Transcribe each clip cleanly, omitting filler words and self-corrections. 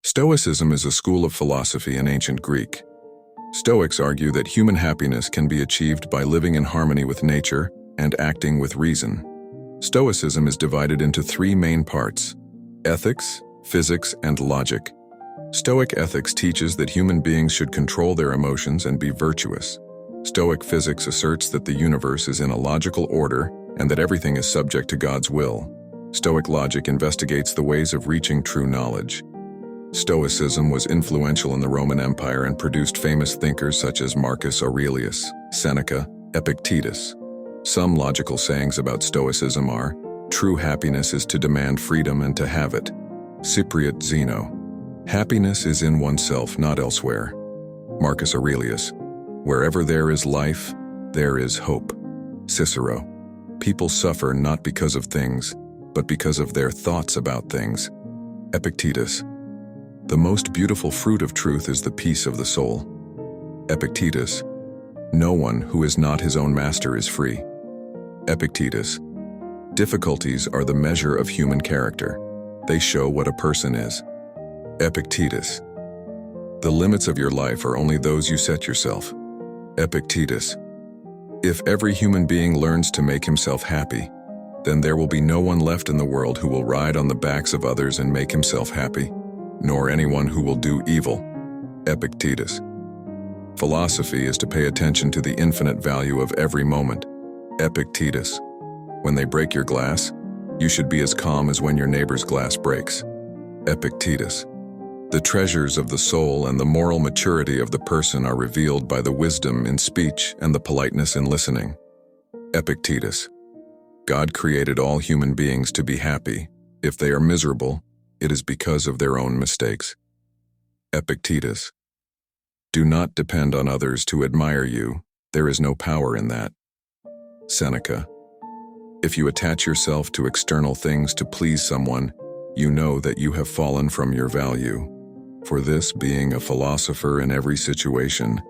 Stoicism is a school of philosophy in ancient Greek. Stoics argue that human happiness can be achieved by living in harmony with nature and acting with reason. Stoicism is divided into three main parts: ethics, physics, and logic. Stoic ethics teaches that human beings should control their emotions and be virtuous. Stoic physics asserts that the universe is in a logical order and that everything is subject to God's will. Stoic logic investigates the ways of reaching true knowledge. Stoicism was influential in the Roman Empire and produced famous thinkers such as Marcus Aurelius, Seneca, Epictetus. Some logical sayings about Stoicism are, "True happiness is to demand freedom and to have it." Cypriot Zeno. "Happiness is in oneself, not elsewhere." Marcus Aurelius. "Wherever there is life, there is hope." Cicero. "People suffer not because of things, but because of their thoughts about things." Epictetus. "The most beautiful fruit of truth is the peace of the soul." Epictetus. "No one who is not his own master is free." Epictetus. "Difficulties are the measure of human character. They show what a person is." Epictetus. "The limits of your life are only those you set yourself." Epictetus. "If every human being learns to make himself happy, then there will be no one left in the world who will ride on the backs of others and make himself happy, nor anyone who will do evil." Epictetus. "Philosophy is to pay attention to the infinite value of every moment." Epictetus. "When they break your glass, you should be as calm as when your neighbor's glass breaks." Epictetus. "The treasures of the soul and the moral maturity of the person are revealed by the wisdom in speech and the politeness in listening." Epictetus. "God created all human beings to be happy. If they are miserable, it is because of their own mistakes." Epictetus. "Do not depend on others to admire you. There is no power in that." Seneca. "If you attach yourself to external things to please someone, you know that you have fallen from your value. For this, being a philosopher in every situation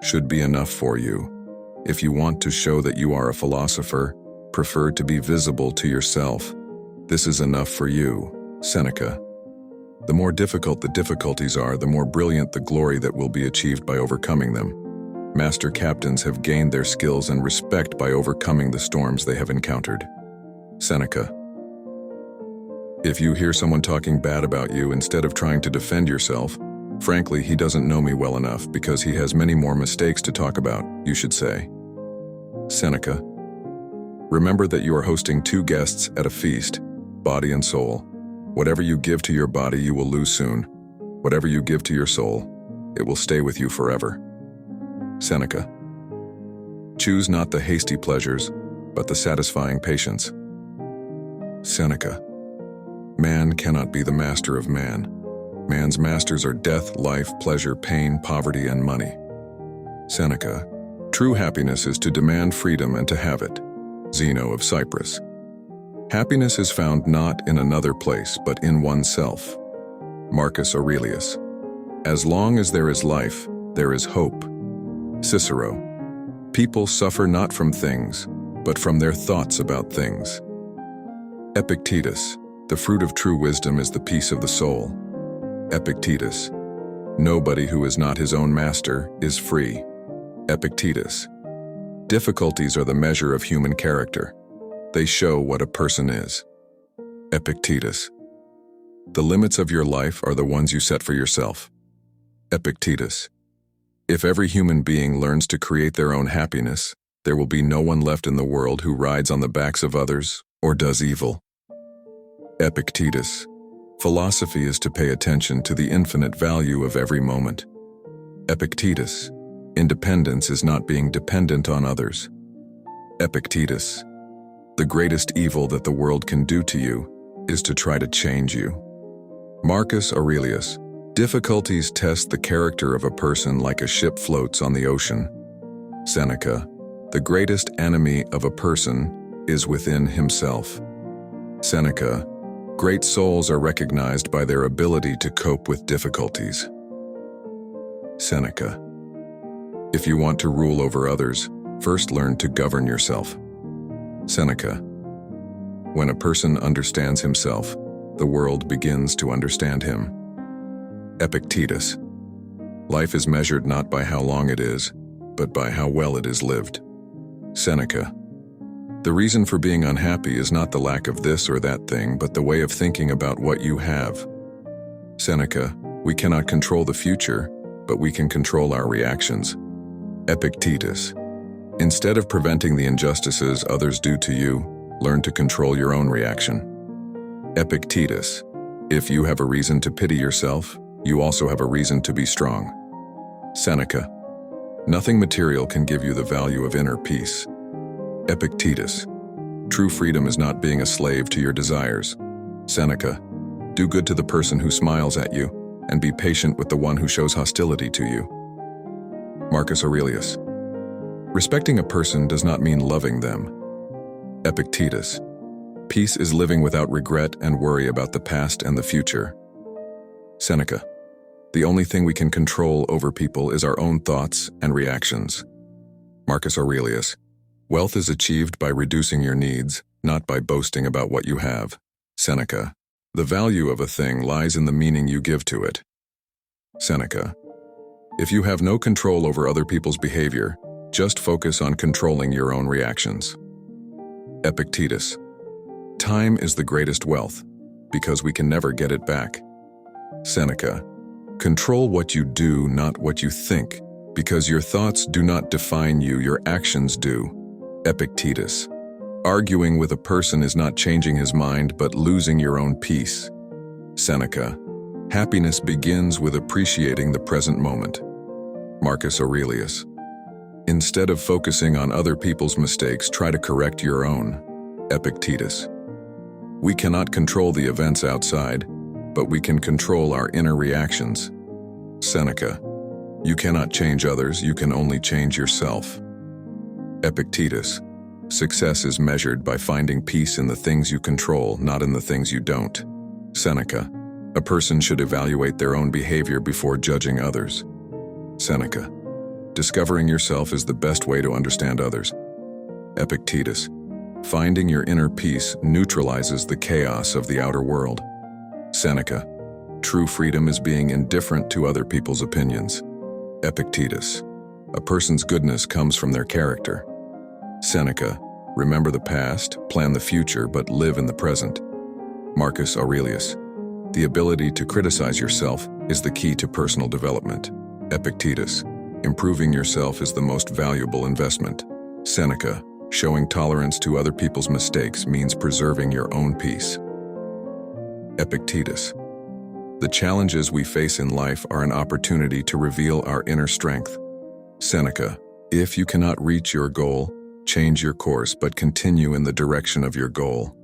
should be enough for you. If you want to show that you are a philosopher, prefer to be visible to yourself. This is enough for you." Seneca. "The more difficult the difficulties are, the more brilliant the glory that will be achieved by overcoming them. Master captains have gained their skills and respect by overcoming the storms they have encountered." Seneca. "If you hear someone talking bad about you, instead of trying to defend yourself, frankly, he doesn't know me well enough because he has many more mistakes to talk about, you should say." Seneca. "Remember that you are hosting two guests at a feast, body and soul. Whatever you give to your body, you will lose soon. Whatever you give to your soul, it will stay with you forever." Seneca. "Choose not the hasty pleasures, but the satisfying patience." Seneca. "Man cannot be the master of man. Man's masters are death, life, pleasure, pain, poverty, and money." Seneca. "True happiness is to demand freedom and to have it." Zeno of Cyprus. "Happiness is found not in another place, but in oneself." Marcus Aurelius. "As long as there is life, there is hope." Cicero. "People suffer not from things, but from their thoughts about things." Epictetus. "The fruit of true wisdom is the peace of the soul." Epictetus. "Nobody who is not his own master is free." Epictetus. "Difficulties are the measure of human character. They show what a person is." Epictetus. "The limits of your life are the ones you set for yourself." Epictetus. "If every human being learns to create their own happiness, there will be no one left in the world who rides on the backs of others or does evil." Epictetus. "Philosophy is to pay attention to the infinite value of every moment." Epictetus. "Independence is not being dependent on others." Epictetus. "The greatest evil that the world can do to you is to try to change you." Marcus Aurelius. "Difficulties test the character of a person like a ship floats on the ocean." Seneca. "The greatest enemy of a person is within himself." Seneca. "Great souls are recognized by their ability to cope with difficulties." Seneca. "If you want to rule over others, first learn to govern yourself." Seneca. "When a person understands himself, the world begins to understand him. Epictetus. Life is measured not by how long it is, but by how well it is lived. Seneca. The reason for being unhappy is not the lack of this or that thing, but the way of thinking about what you have. Seneca. We cannot control the future, but we can control our reactions. Epictetus. Instead of preventing the injustices others do to you, learn to control your own reaction. Epictetus. If you have a reason to pity yourself, you also have a reason to be strong. Seneca. Nothing material can give you the value of inner peace. Epictetus. True freedom is not being a slave to your desires. Seneca. Do good to the person who smiles at you, and be patient with the one who shows hostility to you. Marcus Aurelius. Respecting a person does not mean loving them. Epictetus. Peace is living without regret and worry about the past and the future. Seneca. The only thing we can control over people is our own thoughts and reactions. Marcus Aurelius. Wealth is achieved by reducing your needs, not by boasting about what you have. Seneca. The value of a thing lies in the meaning you give to it. Seneca. If you have no control over other people's behavior, just focus on controlling your own reactions. Epictetus. Time is the greatest wealth, because we can never get it back. Seneca. Control what you do, not what you think, because your thoughts do not define you, your actions do. Epictetus. Arguing with a person is not changing his mind, but losing your own peace. Seneca. Happiness begins with appreciating the present moment. Marcus Aurelius. Instead of focusing on other people's mistakes, try to correct your own. Epictetus. We cannot control the events outside, but we can control our inner reactions. Seneca. You cannot change others, you can only change yourself. Epictetus. Success is measured by finding peace in the things you control, not in the things you don't. Seneca. A person should evaluate their own behavior before judging others. Seneca. Discovering yourself is the best way to understand others. Epictetus. Finding your inner peace neutralizes the chaos of the outer world. Seneca. True freedom is being indifferent to other people's opinions. Epictetus. A person's goodness comes from their character. Seneca. Remember the past, plan the future, but live in the present. Marcus Aurelius. The ability to criticize yourself is the key to personal development. Epictetus. Improving yourself is the most valuable investment. Seneca. Showing tolerance to other people's mistakes means preserving your own peace. Epictetus. The challenges we face in life are an opportunity to reveal our inner strength. Seneca. If you cannot reach your goal, change your course, but continue in the direction of your goal.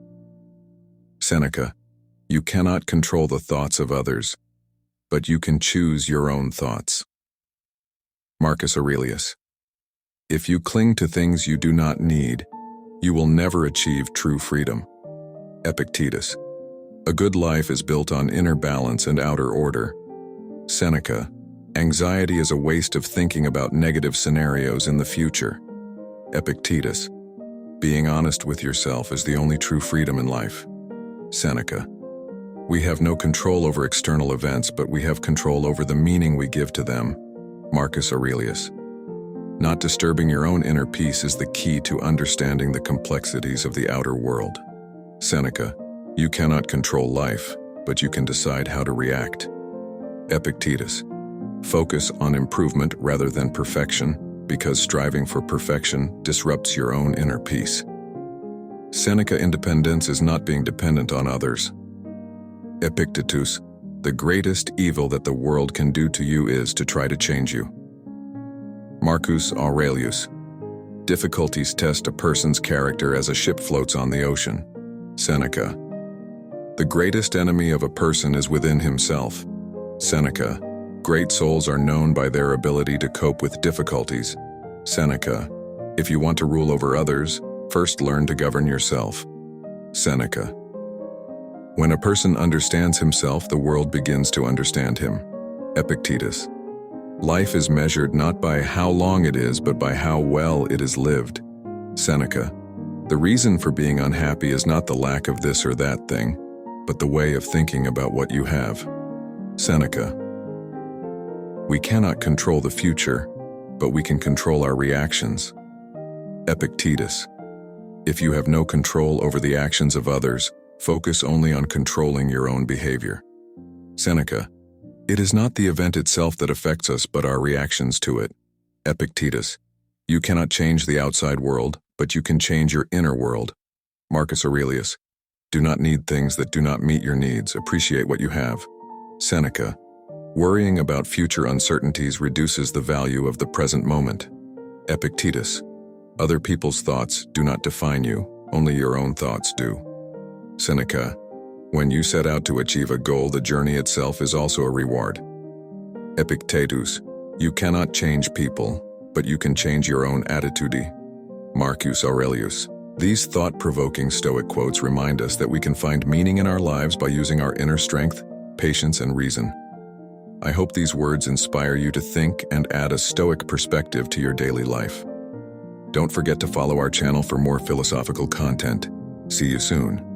Seneca. You cannot control the thoughts of others, but you can choose your own thoughts. Marcus Aurelius. If you cling to things you do not need, you will never achieve true freedom. Epictetus. A good life is built on inner balance and outer order. Seneca. Anxiety is a waste of thinking about negative scenarios in the future. Epictetus. Being honest with yourself is the only true freedom in life. Seneca. We have no control over external events, but we have control over the meaning we give to them. Marcus Aurelius. Not disturbing your own inner peace is the key to understanding the complexities of the outer world. Seneca. You cannot control life, but you can decide how to react. Epictetus. Focus on improvement rather than perfection, because striving for perfection disrupts your own inner peace. Seneca. Independence is not being dependent on others. Epictetus. The greatest evil that the world can do to you is to try to change you. Marcus Aurelius. Difficulties test a person's character as a ship floats on the ocean. Seneca. The greatest enemy of a person is within himself. Seneca. Great souls are known by their ability to cope with difficulties. Seneca. If you want to rule over others, first learn to govern yourself. Seneca. When a person understands himself, the world begins to understand him. Epictetus. Life is measured not by how long it is, but by how well it is lived. Seneca. The reason for being unhappy is not the lack of this or that thing, but the way of thinking about what you have. Seneca. We cannot control the future, but we can control our reactions. Epictetus. If you have no control over the actions of others, focus only on controlling your own behavior. Seneca. It is not the event itself that affects us, but our reactions to it. Epictetus. You cannot change the outside world, but you can change your inner world. Marcus Aurelius. Do not need things that do not meet your needs. Appreciate what you have. Seneca. Worrying about future uncertainties reduces the value of the present moment. Epictetus. Other people's thoughts do not define you, only your own thoughts do. Seneca. When you set out to achieve a goal, the journey itself is also a reward. Epictetus. You cannot change people, but you can change your own attitude. Marcus Aurelius. These thought-provoking Stoic quotes remind us that we can find meaning in our lives by using our inner strength, patience, and reason. I hope these words inspire you to think and add a Stoic perspective to your daily life. Don't forget to follow our channel for more philosophical content. See you soon.